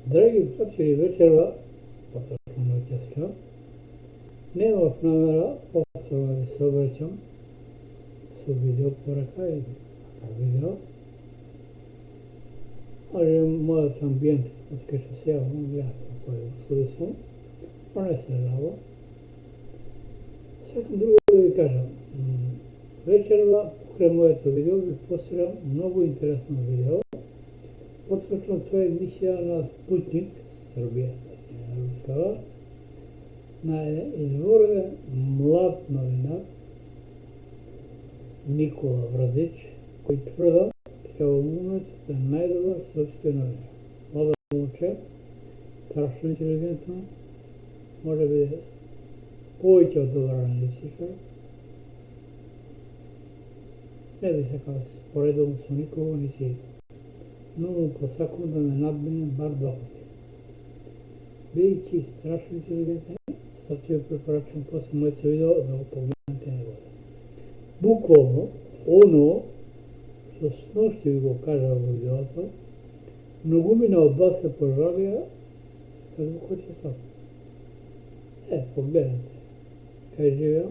Драги приятели, вечерва, по-точно noćeska, nemam namera posebno da se obraćam sa video poruka ili video, ali morat ambijent od kada se ja gledam koji uslovi su, ona je srežava. Sad drugo da vi kažem, večerva pokraj mojeto video bih postavljam mnogo interesno video. Podsjećam, to je emisija na Sputnik Srbije, na ruskava, na izvorne mlad novinar Nikola Vrdić, koji tvrda kao moment da je najdobar srpski novinar. Mlada momče, strašno inteligentno, može biti повече от добър аналитика. Не би се казал споредом с никого ни си, но му посаквам да ме надмине бар два пъти. Бидейки страшно интелигентен, zato ви препоръчвам после моето видео да го погледнете него. Буквално, оно, с нощи ви го кажа в видеото, многумина от вас се пожалия, като го хоче сам. Погледнете. Kaj je živeo,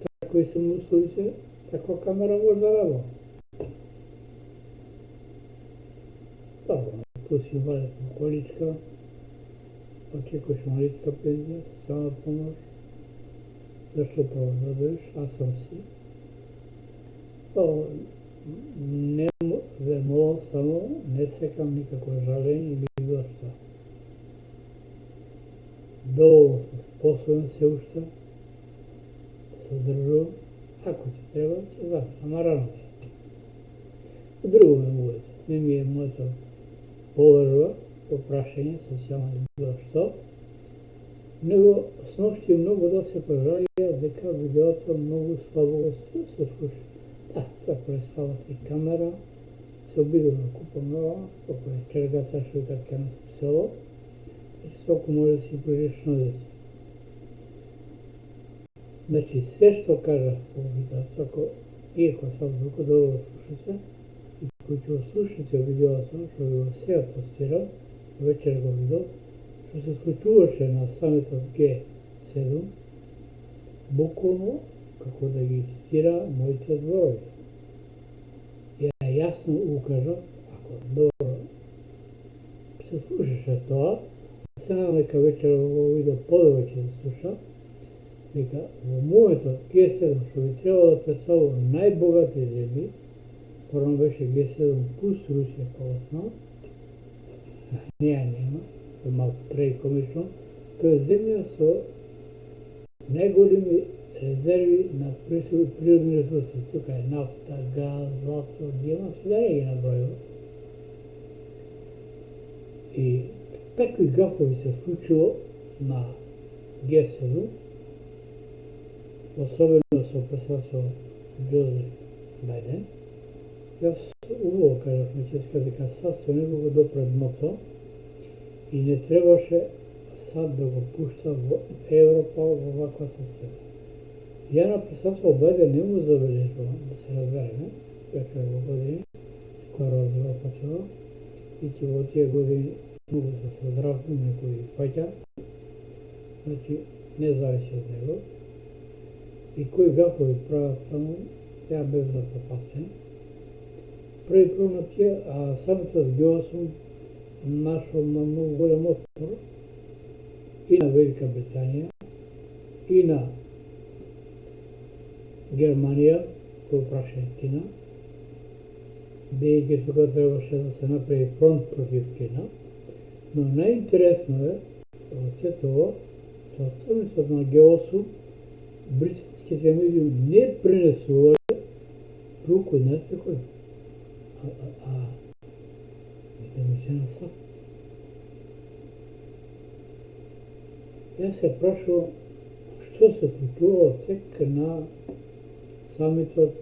tako i sam uslovice, tako kamera može da rada. Dobro, tu si valetna količka, očekuješ invalidska penzija, sama pomoć, zašto pravo dobiješ, a sam si. Ne molim samo, ne sekam nikakvo žaljenje ili bilo šta. Dovoljno sam sposoban se učiti, съдържу, ако ти трябва, че да, ама рано е. Друго ме моето. Не ми е моето повърва, попрашение, съвсем не било що. Него с нощи много да се пожалия, дека видеото много слабо се слуша. Да, това представата и камера, се обидам да купам нова, ако е чергата, ще така не списало, и всяко може да си пожиш нозе си. Значи, все, що кажа в видеото, ако sad dok dobro slušate, i koji ću slušati video sam, što bi vam sve postirao, večer go video, što se случуваше на самита G7, bukvalno kako da ги цитира моите зборови. Я ясно укажа, ако dobro се слушаше това, се надам дека вечер го видео по-добре ќе да слуша, дека во моето G7 што би требало да представува најбогати земји, порано беше G7 плюс Русија по-основно, неја нема, тоа малку преикомично, тоа е земја со најголеми резерви на природни ресурси, тука е нафта, газ, злато, диамант, да не ги набројува. И такви гафови се случило на G7, особено со председател Джозеф Бајден. Јас убаво кажав наческа дека САД со него го допре дното и не требаше САД да го пушта во Европа во ваква состојба. Ја на председател Бајден не му забележувам, да се разбереме, веќе во години, скоро започнува, и че во тие години многу се здравни некои паќа, значи не зависи од него. И кои гафови прават таму, ја бев запропастен. Први на тие, самитот Г8 нашол на многу голем отпор и на Велика Британија, и на Германија, кој праше Кина, бидејќи тука требаше да се направи фронт против Кина, но најинтересно е во се тоа, што самитот на Г8 британските медии не пренесувале руку, знаете кој? Мисля на САД. Јас се прашувам што се случува тек на самитот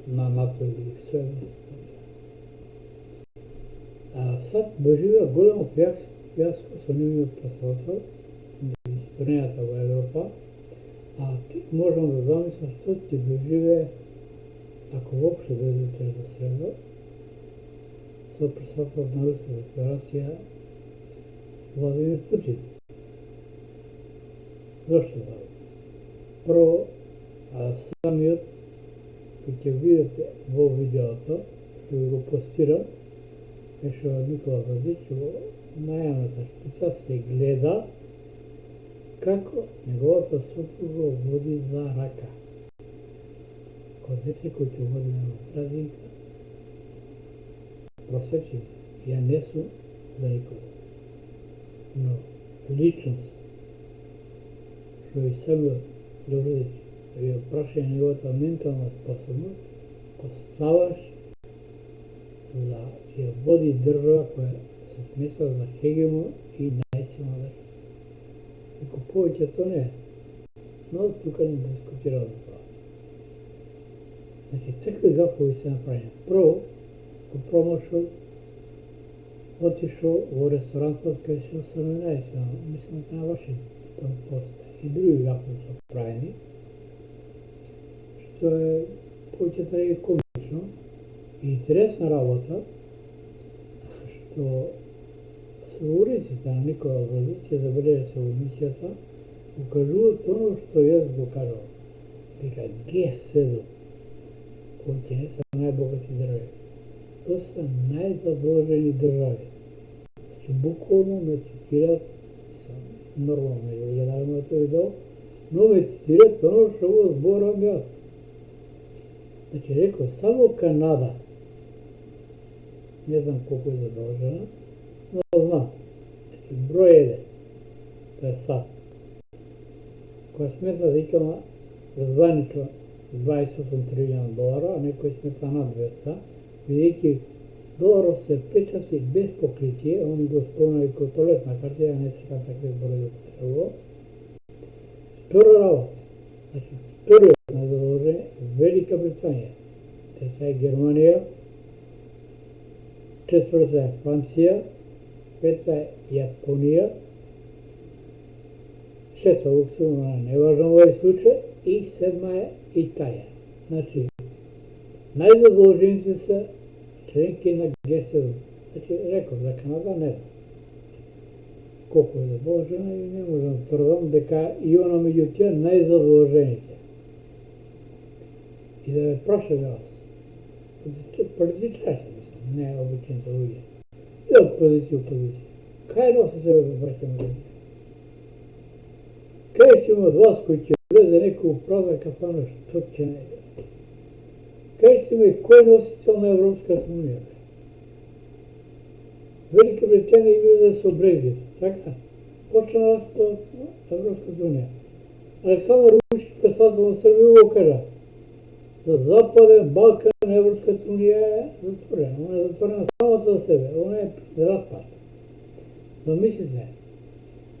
на НАТО или све. САД доживеа големо фијаско со нивниот председател на историјата во Европа, тек можам да замислам што ќе доживее, ако воопшто дојде утре до среда, со председател на Руска Федерација Владимир Путин. Зашто така? Прво, самиот, кој ќе видите во видеото, што го постира, беше од Никола Владич, во најавната шпица се гледа како неговата сопруга води за рака. Кога дете кој ќе води на градинка, просечи, ја не сум за никога. Но личност, што и Самиот Лјовредич, да ја праша неговата ментална способност, поставаш за ја води држава која се смесва за хегемон и најсилна држава. Ико повеќе то не е, но тука не дискутирам за това. Значи, такви гафови се направени. Прво, по промошот, отишол во ресторантот кај се осамнаесна, мислам на Вашингтон Пост, и други гафови се правени, што е повеќе трагикомично и интересна работа, што со уриците на Никола Владич ќе забележи се во емисијата, укажуваат оно што јас го кажав. Вика, Г7, кои не се најбогати држави. Тоа се најзадолжени држави. Значи, буквално ме цитират, нормално ме гледаме на тој видео, но ме цитират оно што го зборам јас. Значи, реков, само Канада, не знам колку е задолжена, но знам. Значи, број 1, тоа е САД, која смета да икама званично $28 трилиона, а некој смета над 200, бидејќи доларот се печати без покритие, они го спомнали кој туалетна картија, не сакам такви зборови да употребувам. Втора работа, значи вториот на задолжение Велика Британија, трета е Германија, четврта е Франција, пета е Јапонија, шеста Луксембург, неважно во овој случај, и седма е Италија. Значи, најзадолжените се членки на Г7. Значи, реков, за Канада не знам колку е задолжена и не можам да тврдам дека и она меѓу тие најзадолжените. И да ве прашам јас, политичарите мислам, не обичните луѓе, и од позиција, кај носи се враќаме до тие? Кај ќе има од вас кој ќе влезе некој празна кафана, што ќе не е? Кај ќе има кој носи цел на Европската унија? Велика Британија излезе со Брекзит, така? Почна распад на Европската унија. Александар Вучич пресазва на Србија го кажа, за Западен Балкан Европската унија е затворена. Она е затворена само за себе, она е распад. Замислите,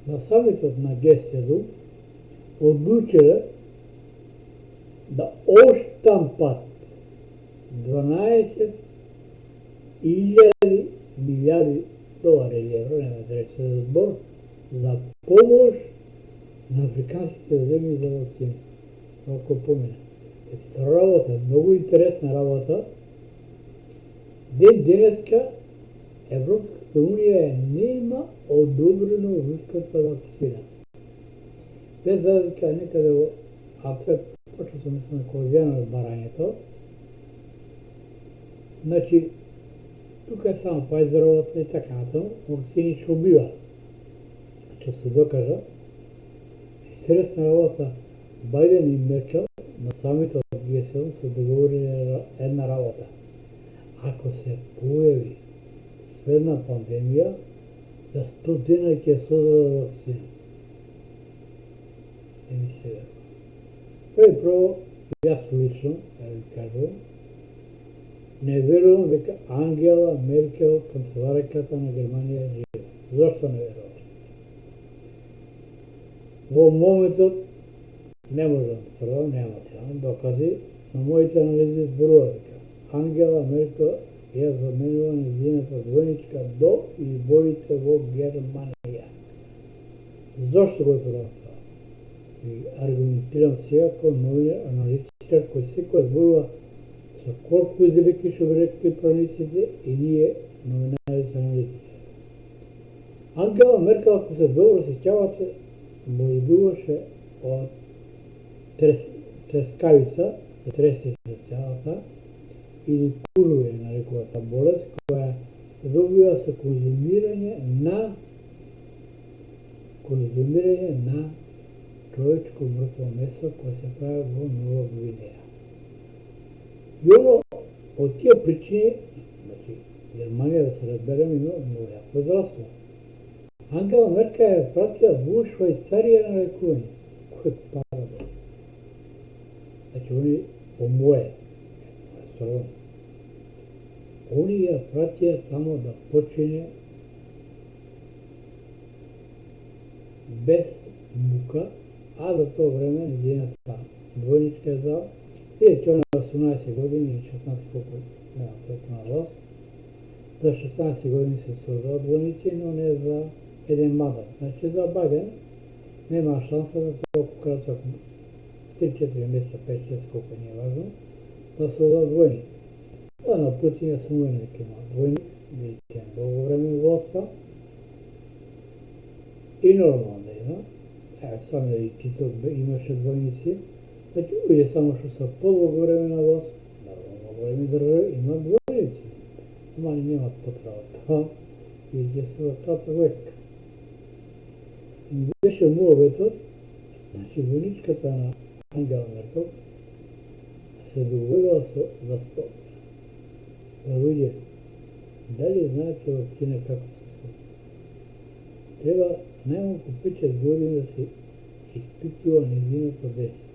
на самитот на Г7 одлучиле да оштампат 12.000 милиарди долари или евро, нема да рече за збор, за помош на африканските земји за вакцини. Ако помина. Втора работа, многу интересна работа. Ден денеска Европската унија нема одобрено руската вакцина. Без разлика некаде во Антверп, почна се мислам на колонијално барањето. Значи, тука е само Pfizeровата и така натаму, вакцини што убива. Што се докажа. Интересна работа, Бајден и Меркел на самитот Г7 се договориле една работа. Ако се појави следна пандемија, за 100 дена ќе создадат вакцина. Еми сега. Прво, јас лично, ја ви кажувам, не верувам дека Ангела Меркел, канцеларката на Германија, е жива. Зошто не верувам? Во моментот не можам да тврдам, нема материјални докази, но моите анализи зборуваат дека Ангела Меркел ја заменува нејзината војничка до изборите во Германија. Зошто го тврдам тоа? И аргументирам сега како новинар, аналитичар кој секој зборува со корпус делекти што би рекли правниците и ние новинарите аналитичари. Ангела Меркел, ако се добро сеќавате, му добиваше од трескавица, се тресеше цялата, или куру е нарекувата болест, која се добива со конзумирање на човечко мртво месо кое се прави во Нова Гвинеја. И оно од тие причини, значи Германија, да се разбереме, има многу јако здравство. Ангела Меркел ја пратија во Швајцарија на лекување. Кој парадокс? Значи, они помое, они ја пратија тамо да почине без мука, а за тоа време нејзината двојничка е за бидејќи она 18 години и 16 колку нема толку на власт, за 16 години се создава двојници, но не за еден мандат. Значи за Бајден нема шанса да толку краток 3-4 месеца, 5-6 колку не е важно, да создава двојник. Да, на Путин ја сумујне дека има двојник, бидејќи долго време власта и нормално да има. Сам и Тито имаше двојници, значи ујде само што са подолго време на власт, нормално големи држави има двојници, ама ни немат потреба тоа, бидејќи се во краток век. Беше муабетот, значи двојничката на Ангела Меркел се договорила за стол. Луѓе, дали знаете вакцина како се случи? Треба најмалку 5-6 години да се испитува нејзиното действие.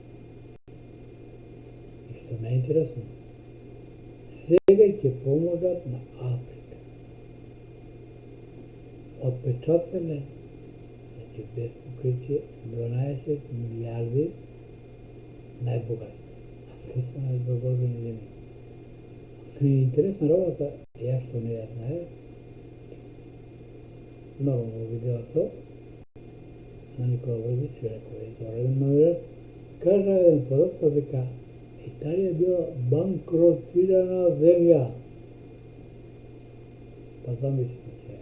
И што најинтересно, сега ќе помогат на Африка. Отпечатане, значи без покритие, 12 милиарди најбогати. Тоа се најдоброжени земји. Ми е интересна работа, ја што не ја знае, нормално видеото на Никола Врдич, рекол изореден номер, кажа еден подоцна дека Италија била банкротирана земја. Па замислите се.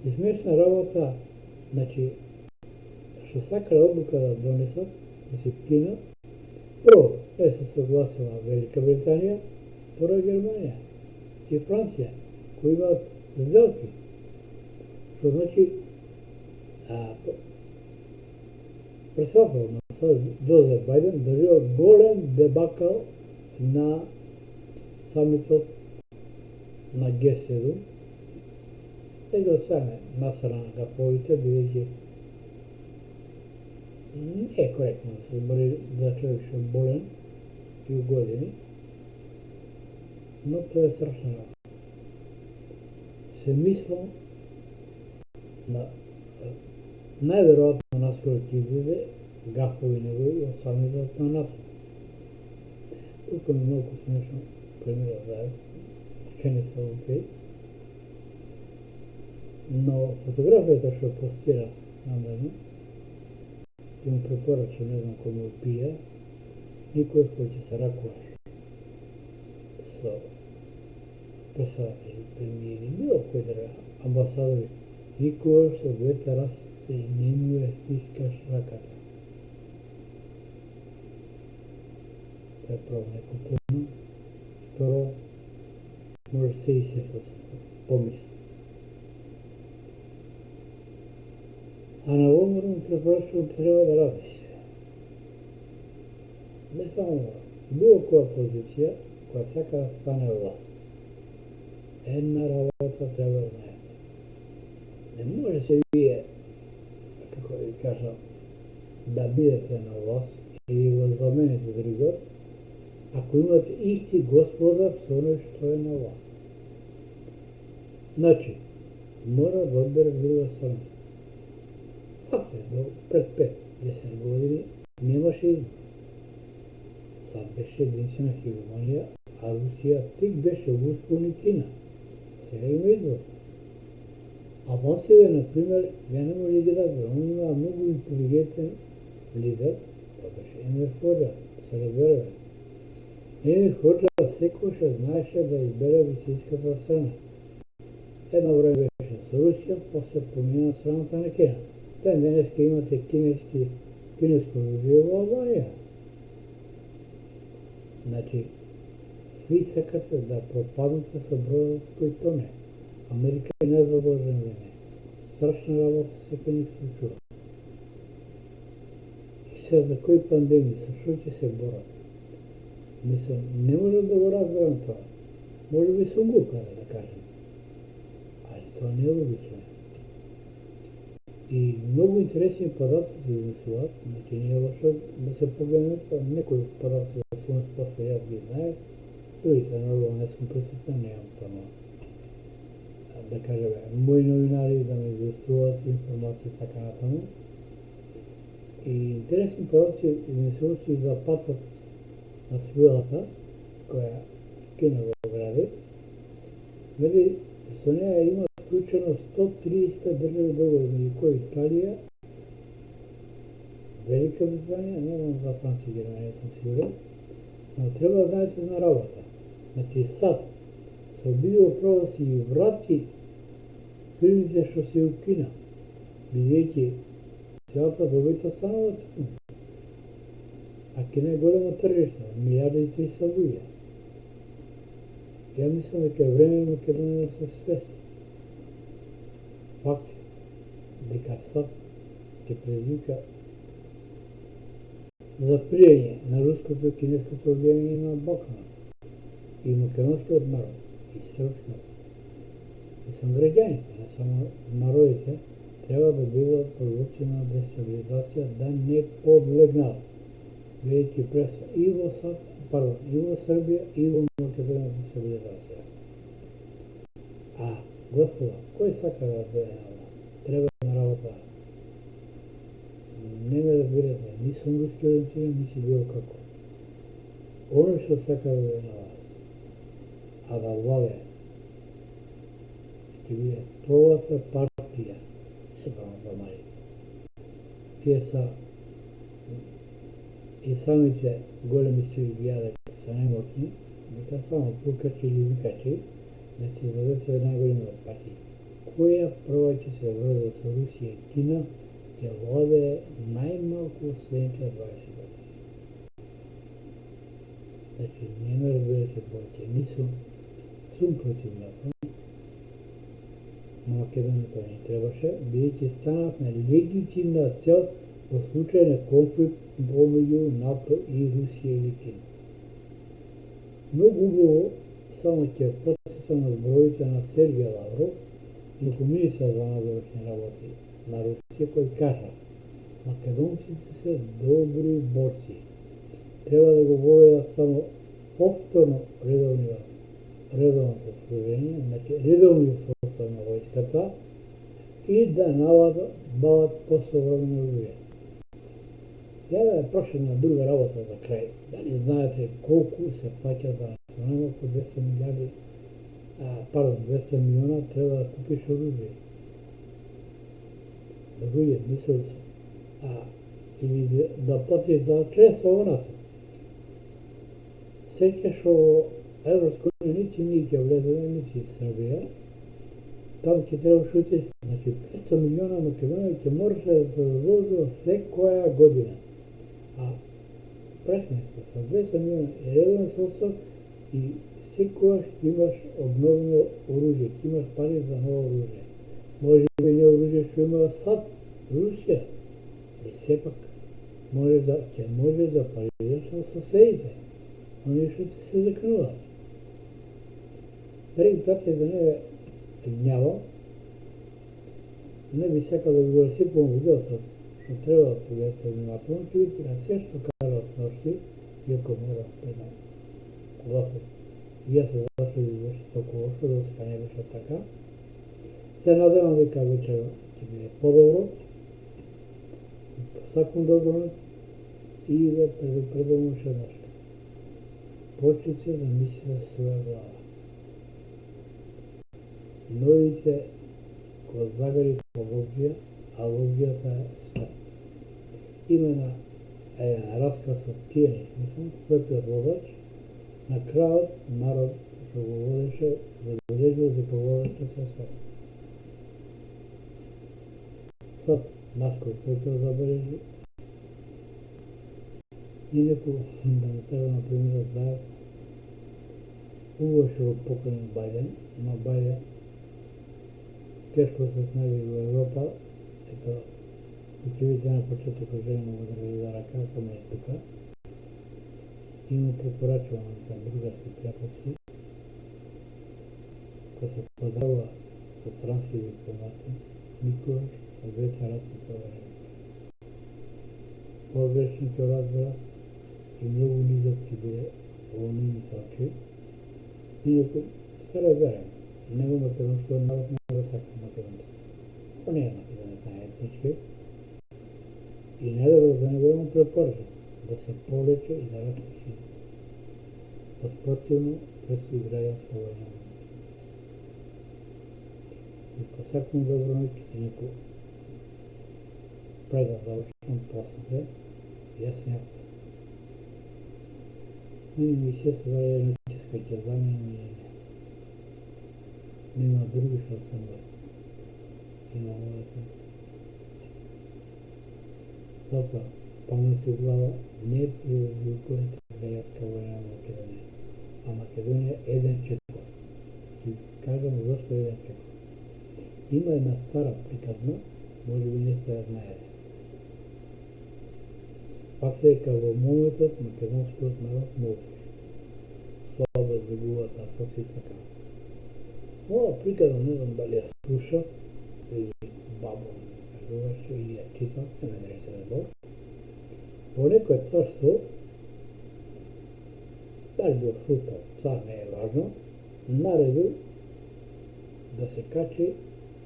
И смешна работа, значи, што сакале одлука да донесат, да се кинат, прво, не се согласила Велика Британија, второ Германија и Франција, кои имаат сделки. Што значи, председател на Џозеф Бајден држио голем дебакал на самитот на Г7, да освеме насрана на гаповите, бидејќи не е коректно да се збори за човек што е болен и у години, но тоа е страшна работа. Се мислам на најверојатно наскоро ќе излезе гафови негови од самитот на НАТО. Толку ми многу смешно премира заедно, дека не се окей. Но фотографијата што постира намерно, ќе му препорачам, не знам кој му пија, никој кој ќе се ракуваш со председатели, премиери, било кој држава, амбасадори, никој со двете раце не му ја стискаш раката. Тоа е прво некултурно, второ, може се и се што се помисли. А на Ломерон препорачувам треба да размисли. Не само било која позиција која сака да стане власт. Една работа треба да знаете. Не може се вие, како ви кажам, да бидете на власт или го замените другот, ако имате исти господар со оној што е на власт. Значи, мора да одбере друга страна. Пред 5-10 години немаше избор. Сад беше единствена хегемонија, а Русија тик беше во успон и Кина. Сега има избор. Албанците, например, ја не може да разберат. Он има многу интелигентен лидер, тоа беше Енвер Хоџа, се разбереме. Енвер Хоџа секојаш знаеше да избере висинската страна. Едно време беше с Русия, после помина на страната на Кина. Ден денеска имате кинеско оръжие в Албания. Значи, ви сакате да пропаднете со Бродовско не. Америка е незабожена земја. Страшна работа се ни случува. И сега за кои пандемии, со што ќе се борат? Мислам, не можам да го разберам това. Може би сум глуп, да кажем. Али това не е логично. И много интересни податци се изнесуват, значи не е лошо да се погледнат, некои податци да сум после јас ги знае, другите нормално не сум присутен, немам тamo, да кажем, мои новинари да ме изнесуват информации така натаму. И интересни податци изнесуват и за патот на свилата, која Кина го гради. Вели, со неја има склучено 130 држави договори, меѓу кои Италија, Велика Британија, не знам за Франција, Германија, сум сигурен, но треба да знаете на работа. Значи сад, со бидео право да си ги врати фирмите што се у Кина, бидејќи целата добит останала таму. А Кина е големо тржиште, 1.300.000 луѓе. Ја мислам дека е време Македонија да се свести. Факт дека сад ќе предизвика запријање на руското и кинеското влијање на Балканот и македонскиот народ и српскиот. Мислам, граѓаните, не само народите, треба да бидат подложени на дестабилизација, да не подлегнат, бидејќи преса и во Србија и во Македонија дестабилизација. А, господа, кој сака да дојде на власт? Треба на работа. Не ме разбирате, ни сум руски ориентиран, ни си било како. Оно што сака да дојде на власт, а да владе, ќе биде првата партија, да мали. Тие са и самите големи сили ги јадат са немотни, дека само пукачи или викачи, да се дадете една голема партија. Која прва ќе се врзе со Русија и Кина, ќе владее најмалку следните 20 години. Значи, не ме разберете повеќе, сум против НАТО, на Македонија тоа не требаше, бидејќи станавме легитимна цел во случај на конфликт помеѓу НАТО и Русија или Кина. Многу убаво, само ќе потсетам на зборовите на Сергеј Лавров, како министар за надворешни работи на Русија, кој кажа: македонците се добри борци. Треба да го воведат само повторно редовното служење, значи редовни состав на војската и да набават посовремено оружје. Ја да ја прашам на друга работа за крај. Дали знаете колку се плаќа за најмалку 200 милиона треба да купиш оружје? Оружје, мислам се. Или да платиш за членство во НАТО. Сеќаш што Европска унија нити ние ќе влеземе, нити Србија, таму ќе требаш учество. Значи 500 милиона Македонија ќе можеше да се заложува секоја година. А пресметка со 200 милиона е редовен состав и секогаш имаш обновено оружје, ќе имаш пари за ново оружје. Може би не оружје што има САД, Русија, и сепак ќе можеш да парираш на соседите, они што ти се закануваат. Драги пријатели, да не ве гнјавам, не би сакал да ви го расипам видеото, што треба да погледате внимателно, ќе видите на се што кажат сношти, иако морам предам когато и јас се зашли да беше толку лошо, да сега не беше така. Се надевам дека вечера ќе биде подобро, сакам добро и да предупредам уште нешто. Почнете да мислите за своја глава. Новите го загари по логија, а логијата е смрт. Има еден расказ од Тиенич, мислам, Светиот водач, на крајот народ што го водеше, забележил дека водачот се сел. Сад, наскоро тој тоа забележи, и некој да му треба на премиерот да уваше го покрен Бајден, но Бајден тешко се снајде во Европа, ето, ќе видите на почетокот жена го држи за рака, кога е тука, и му препорачува на другарски пријателски, кој се поздравува со странски дипломати, никогаш со двете раце проверени. Погрешно ќе разбера и многу низок ќе биде во нивните очи, инаку се разберем, него македонскиот народ не го сака македонците. Он не е македонец етнички и најдобро за него му препорача да се повлече и да распуши. Спротивно предстои граѓанска војна. Ако сакам добро ноќ, инаку пред да завршам после, јас някак. Мене ми се сваја ноческа ќе заменам или не. Нема други што сам има мојата. Затоа, памет у глава, не предизвикувате граѓанска војна на Македонија, а Македонија еден четвор. Ќе кажам зашто еден четвор. Има една стара приказна, може би не сте ја знаеле. Пак се дека во моментот македонскиот народ молчи. Слабо збегуваат афоци и така. Ова приказна не знам дали ја слушав, или бабо ми кажуваше, или ја читав, не ме нересе да бог. Во некој царство, дали бил султан, цар не е важно, наредил да се качи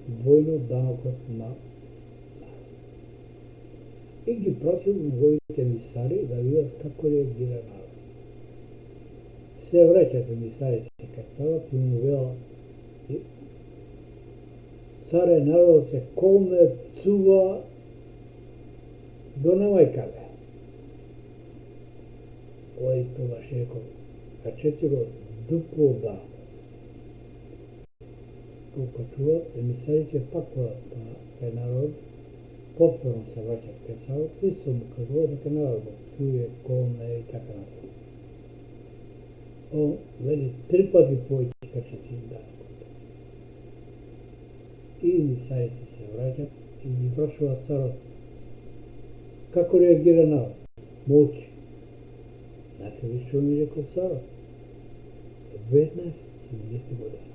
двојно данокот на и ги просил неговите емисари да видат како реагира народ. Се враќат емисарите кацават и му велат царе, народот се колне, пцува, до немај каде. Ој тогаш рекол, качете го дупло данокот. Колко чуват, емисарите пак водат кај народ, повторно се враќат кај Савот, исто му кажува дека народ го пцуе, колне и така натаму. Он вели 3 пати повеќе качеци данокот. И емисарите се враќат и ги прашуваат царот, како реагира народ? Молчи. Знаете ли што ми рекол царот? Веднаш си минете го данокот.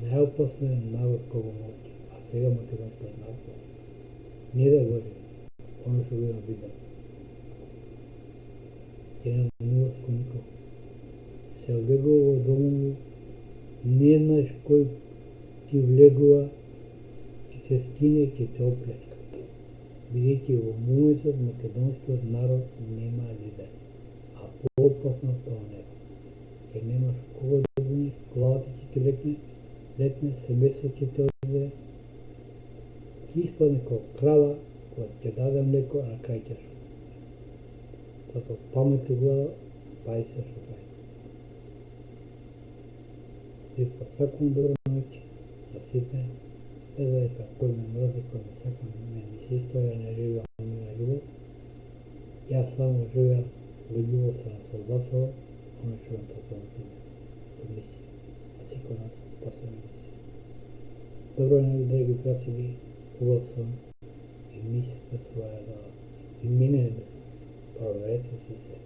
Најопасен народ кога молчи, а сега македонскиот народ не да Боже, оно што го има видно. Ќе не милост кон никого. Се влегува во домови, не знаеш кој ти влегува, ќе се скине, ќе те оплечка. Бидејќи во моментот македонскиот народ нема лидер, а поопасно тоа нема. Ќе немаш кого да буниш, главата ќе ти летне, семејство ќе те одведе, ќе испадне како крава, која ќе даде млеко, а на крај ќе шута. Затоа памет у глава, пај се што прави. И посакувам добро ноќ на сите, без дека кој ме мрази, кој ме сака, не ми се историја, не живеам на љубов. Јас само живеам во љубовта на Создател, оно што ме посветил во мисија. А секој нас посебна мисија. Добро ноќ, драги пријатели, убав сон и мислите своја глава. И минете, проверете си се.